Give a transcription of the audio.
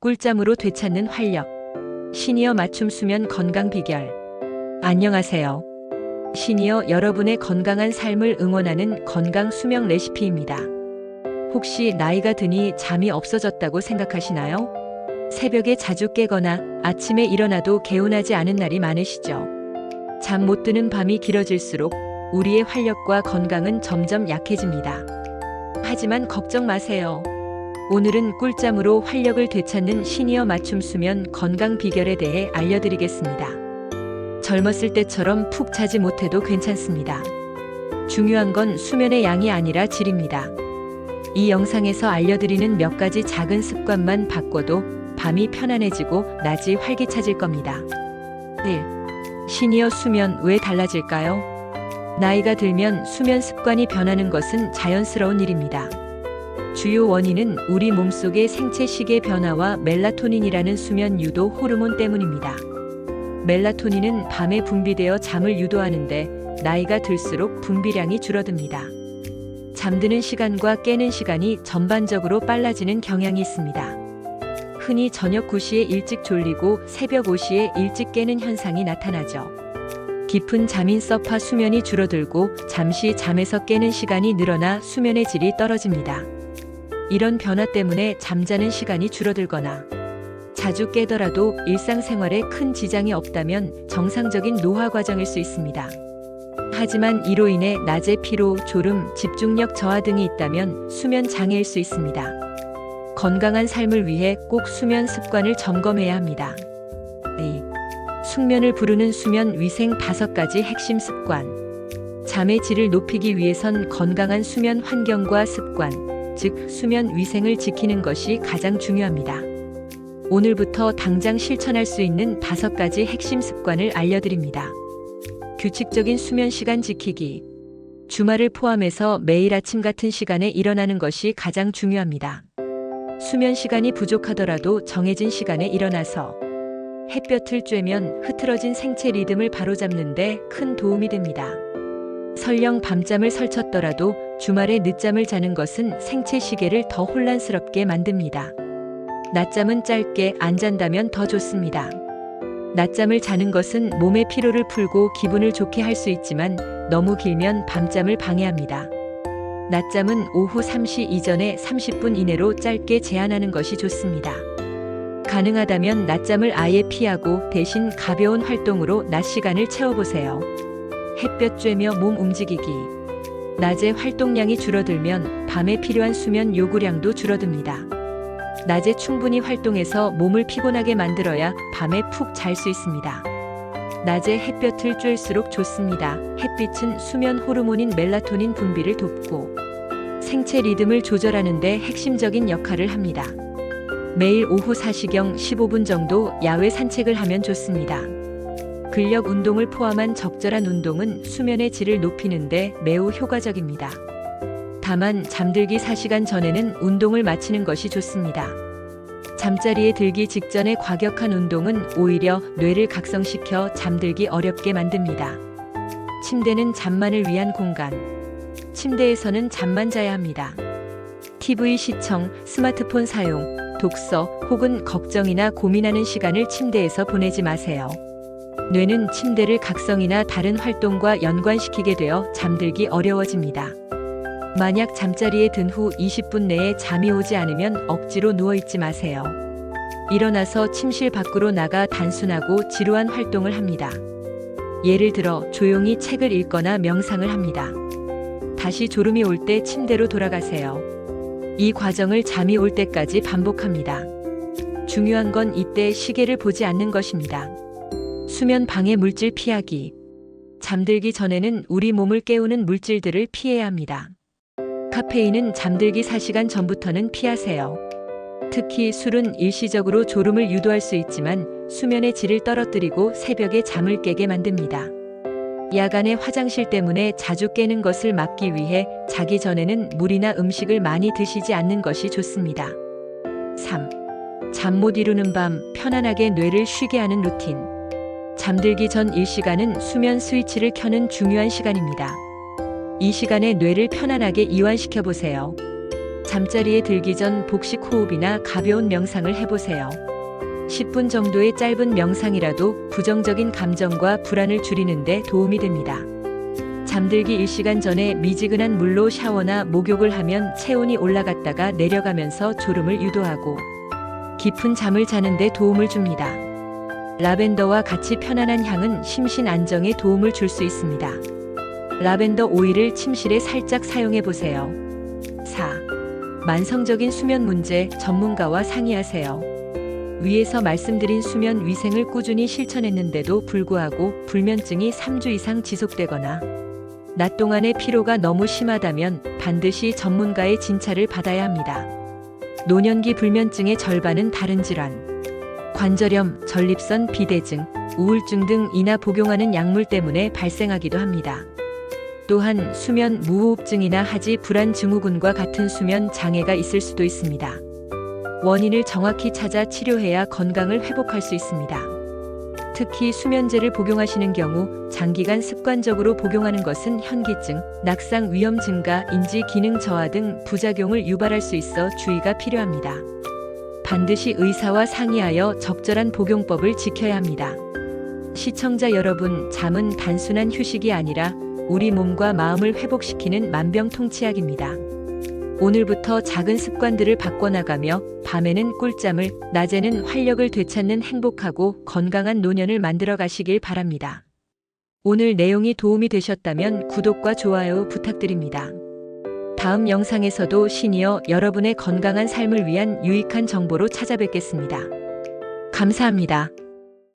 꿀잠으로 되찾는 활력. 시니어 맞춤 수면 건강 비결. 안녕하세요. 시니어 여러분의 건강한 삶을 응원하는 건강 수면 레시피입니다. 혹시 나이가 드니 잠이 없어졌다고 생각하시나요? 새벽에 자주 깨거나 아침에 일어나도 개운하지 않은 날이 많으시죠? 잠 못 드는 밤이 길어질수록 우리의 활력과 건강은 점점 약해집니다. 하지만 걱정 마세요. 오늘은 꿀잠으로 활력을 되찾는 시니어 맞춤 수면 건강 비결에 대해 알려드리겠습니다. 젊었을 때처럼 푹 자지 못해도 괜찮습니다. 중요한 건 수면의 양이 아니라 질입니다. 이 영상에서 알려드리는 몇 가지 작은 습관만 바꿔도 밤이 편안해지고 낮이 활기차질 겁니다. 1. 시니어 수면 왜 달라질까요? 나이가 들면 수면 습관이 변하는 것은 자연스러운 일입니다. 주요 원인은 우리 몸속의 생체 시계 변화와 멜라토닌이라는 수면 유도 호르몬 때문입니다. 멜라토닌은 밤에 분비되어 잠을 유도하는데 나이가 들수록 분비량이 줄어듭니다. 잠드는 시간과 깨는 시간이 전반적으로 빨라지는 경향이 있습니다. 흔히 저녁 9시에 일찍 졸리고 새벽 5시에 일찍 깨는 현상이 나타나죠. 깊은 잠인 서파 수면이 줄어들고 잠시 잠에서 깨는 시간이 늘어나 수면의 질이 떨어집니다. 이런 변화 때문에 잠자는 시간이 줄어들거나 자주 깨더라도 일상생활에 큰 지장이 없다면 정상적인 노화 과정일 수 있습니다. 하지만 이로 인해 낮에 피로, 졸음, 집중력 저하 등이 있다면 수면 장애일 수 있습니다. 건강한 삶을 위해 꼭 수면 습관을 점검해야 합니다. 2. 숙면을 부르는 수면 위생 5가지 핵심 습관. 잠의 질을 높이기 위해선 건강한 수면 환경과 습관, 즉 수면 위생을 지키는 것이 가장 중요합니다. 오늘부터 당장 실천할 수 있는 5가지 핵심 습관을 알려드립니다. 규칙적인 수면 시간 지키기. 주말을 포함해서 매일 아침 같은 시간에 일어나는 것이 가장 중요합니다. 수면 시간이 부족하더라도 정해진 시간에 일어나서 햇볕을 쬐면 흐트러진 생체 리듬을 바로잡는 데 큰 도움이 됩니다. 설령 밤잠을 설쳤더라도 주말에 늦잠을 자는 것은 생체 시계를 더 혼란스럽게 만듭니다. 낮잠은 짧게 안 잔다면 더 좋습니다. 낮잠을 자는 것은 몸의 피로를 풀고 기분을 좋게 할 수 있지만 너무 길면 밤잠을 방해합니다. 낮잠은 오후 3시 이전에 30분 이내로 짧게 제한하는 것이 좋습니다. 가능하다면 낮잠을 아예 피하고 대신 가벼운 활동으로 낮 시간을 채워보세요. 햇볕 쬐며 몸 움직이기. 낮에 활동량이 줄어들면 밤에 필요한 수면 요구량도 줄어듭니다. 낮에 충분히 활동해서 몸을 피곤하게 만들어야 밤에 푹 잘 수 있습니다. 낮에 햇볕을 쬐일수록 좋습니다. 햇빛은 수면 호르몬인 멜라토닌 분비를 돕고 생체 리듬을 조절하는 데 핵심적인 역할을 합니다. 매일 오후 4시경 15분 정도 야외 산책을 하면 좋습니다. 근력 운동을 포함한 적절한 운동은 수면의 질을 높이는 데 매우 효과적입니다. 다만 잠들기 4시간 전에는 운동을 마치는 것이 좋습니다. 잠자리에 들기 직전에 과격한 운동은 오히려 뇌를 각성시켜 잠들기 어렵게 만듭니다. 침대는 잠만을 위한 공간. 침대에서는 잠만 자야 합니다. TV 시청, 스마트폰 사용, 독서 혹은 걱정이나 고민하는 시간을 침대에서 보내지 마세요. 뇌는 침대를 각성이나 다른 활동과 연관시키게 되어 잠들기 어려워집니다. 만약 잠자리에 든 후 20분 내에 잠이 오지 않으면 억지로 누워있지 마세요. 일어나서 침실 밖으로 나가 단순하고 지루한 활동을 합니다. 예를 들어 조용히 책을 읽거나 명상을 합니다. 다시 졸음이 올 때 침대로 돌아가세요. 이 과정을 잠이 올 때까지 반복합니다. 중요한 건 이때 시계를 보지 않는 것입니다. 수면 방해 물질 피하기. 잠들기 전에는 우리 몸을 깨우는 물질들을 피해야 합니다. 카페인은 잠들기 4시간 전부터는 피하세요. 특히 술은 일시적으로 졸음을 유도할 수 있지만 수면의 질을 떨어뜨리고 새벽에 잠을 깨게 만듭니다. 야간에 화장실 때문에 자주 깨는 것을 막기 위해 자기 전에는 물이나 음식을 많이 드시지 않는 것이 좋습니다. 3. 잠 못 이루는 밤, 편안하게 뇌를 쉬게 하는 루틴. 잠들기 전 1시간은 수면 스위치를 켜는 중요한 시간입니다. 이 시간에 뇌를 편안하게 이완시켜 보세요. 잠자리에 들기 전 복식 호흡이나 가벼운 명상을 해보세요. 10분 정도의 짧은 명상이라도 부정적인 감정과 불안을 줄이는 데 도움이 됩니다. 잠들기 1시간 전에 미지근한 물로 샤워나 목욕을 하면 체온이 올라갔다가 내려가면서 졸음을 유도하고 깊은 잠을 자는 데 도움을 줍니다. 라벤더와 같이 편안한 향은 심신 안정에 도움을 줄 수 있습니다. 라벤더 오일을 침실에 살짝 사용해 보세요. 4. 만성적인 수면 문제 전문가와 상의하세요. 위에서 말씀드린 수면 위생을 꾸준히 실천했는데도 불구하고 불면증이 3주 이상 지속되거나 낮 동안의 피로가 너무 심하다면 반드시 전문가의 진찰을 받아야 합니다. 노년기 불면증의 절반은 다른 질환, 관절염, 전립선, 비대증, 우울증 등 이나 복용하는 약물 때문에 발생하기도 합니다. 또한 수면 무호흡증이나 하지 불안 증후군과 같은 수면 장애가 있을 수도 있습니다. 원인을 정확히 찾아 치료해야 건강을 회복할 수 있습니다. 특히 수면제를 복용하시는 경우 장기간 습관적으로 복용하는 것은 현기증, 낙상 위험 증가, 인지 기능 저하 등 부작용을 유발할 수 있어 주의가 필요합니다. 반드시 의사와 상의하여 적절한 복용법을 지켜야 합니다. 시청자 여러분, 잠은 단순한 휴식이 아니라 우리 몸과 마음을 회복시키는 만병통치약입니다. 오늘부터 작은 습관들을 바꿔나가며 밤에는 꿀잠을, 낮에는 활력을 되찾는 행복하고 건강한 노년을 만들어 가시길 바랍니다. 오늘 내용이 도움이 되셨다면 구독과 좋아요 부탁드립니다. 다음 영상에서도 시니어 여러분의 건강한 삶을 위한 유익한 정보로 찾아뵙겠습니다. 감사합니다.